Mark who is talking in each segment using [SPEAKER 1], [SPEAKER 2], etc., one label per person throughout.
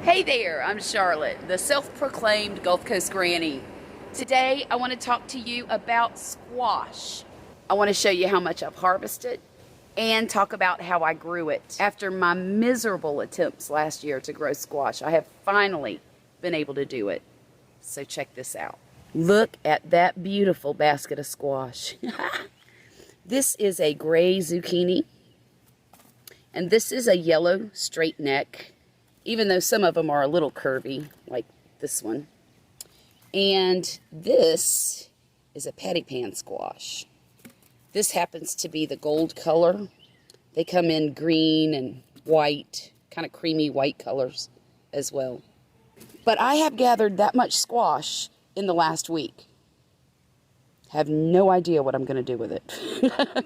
[SPEAKER 1] Hey there, I'm Charlotte, the self-proclaimed Gulf Coast Granny. Today I want to talk to you about squash. I want to show you how much I've harvested and talk about how I grew it. After my miserable attempts last year to grow squash, I have finally been able to do it. So check this out. Look at that beautiful basket of squash. This is a gray zucchini, and this is a yellow straight neck, even though some of them are a little curvy, like this one. And this is a patty pan squash. This happens to be the gold color. They come in green and white, kind of creamy white colors as well. But I have gathered that much squash in the last week. Have no idea what I'm going to do with it.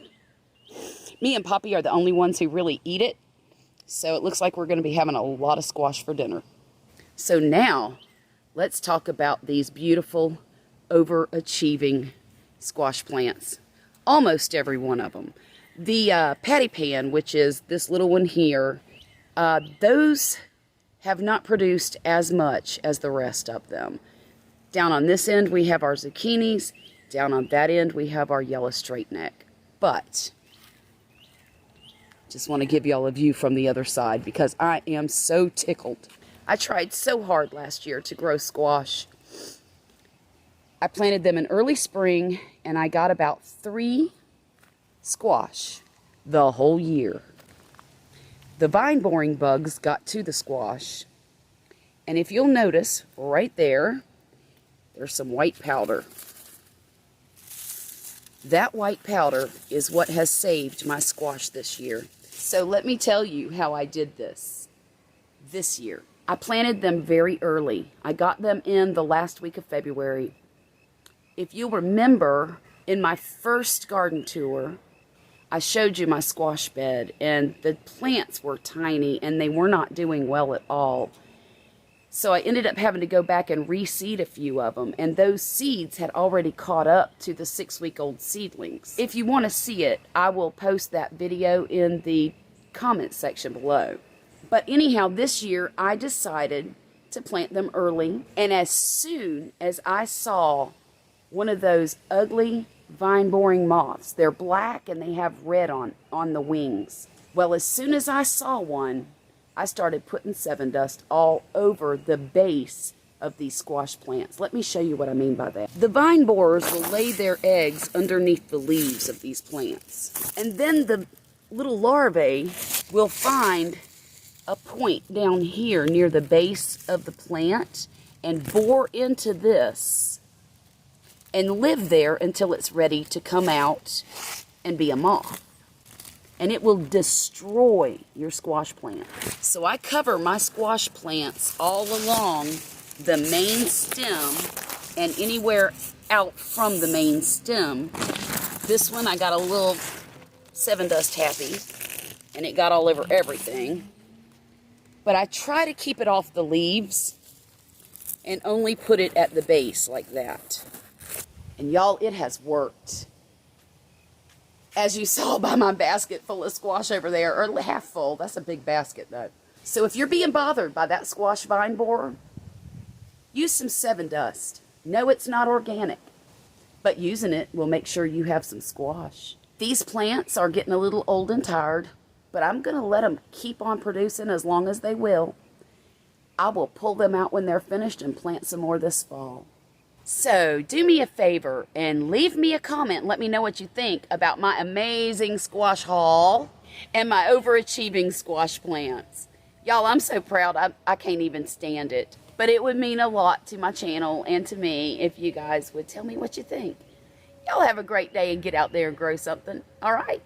[SPEAKER 1] Me and Poppy are the only ones who really eat it. So it looks like we're going to be having a lot of squash for dinner. So now, let's talk about these beautiful, overachieving squash plants. Almost every one of them. The patty pan, which is this little one here, those have not produced as much as the rest of them. Down on this end, we have our zucchinis. Down on that end, we have our yellow straight neck. But just want to give y'all a view from the other side because I am so tickled. I tried so hard last year to grow squash. I planted them in early spring and I got about 3 squash the whole year. The vine boring bugs got to the squash, and if you'll notice right there, there's some white powder. That white powder is what has saved my squash this year. So let me tell you how I did this year. I planted them very early. I got them in the last week of February. If you'll remember, in my first garden tour, I showed you my squash bed, and the plants were tiny and they were not doing well at all. So I ended up having to go back and reseed a few of them, and those seeds had already caught up to the 6-week-old seedlings. If you want to see it, I will post that video in the comment section below. But anyhow, this year I decided to plant them early, and as soon as I saw one of those ugly vine-boring moths, they're black and they have red on the wings. Well, as soon as I saw one, I started putting Sevin Dust all over the base of these squash plants. Let me show you what I mean by that. The vine borers will lay their eggs underneath the leaves of these plants. And then the little larvae will find a point down here near the base of the plant and bore into this and live there until it's ready to come out and be a moth. And it will destroy your squash plant. So I cover my squash plants all along the main stem and anywhere out from the main stem. This one I got a little Sevin Dust happy, and it got all over everything. But I try to keep it off the leaves and only put it at the base like that. And y'all, it has worked. As you saw by my basket full of squash over there, or half full. That's a big basket, though. So if you're being bothered by that squash vine borer, use some Sevin Dust. No, it's not organic, but using it will make sure you have some squash. These plants are getting a little old and tired, but I'm going to let them keep on producing as long as they will. I will pull them out when they're finished and plant some more this fall. So, do me a favor and leave me a comment. Let me know what you think about my amazing squash haul and my overachieving squash plants. Y'all, I'm so proud. I can't even stand it. But it would mean a lot to my channel and to me if you guys would tell me what you think. Y'all have a great day and get out there and grow something. All right?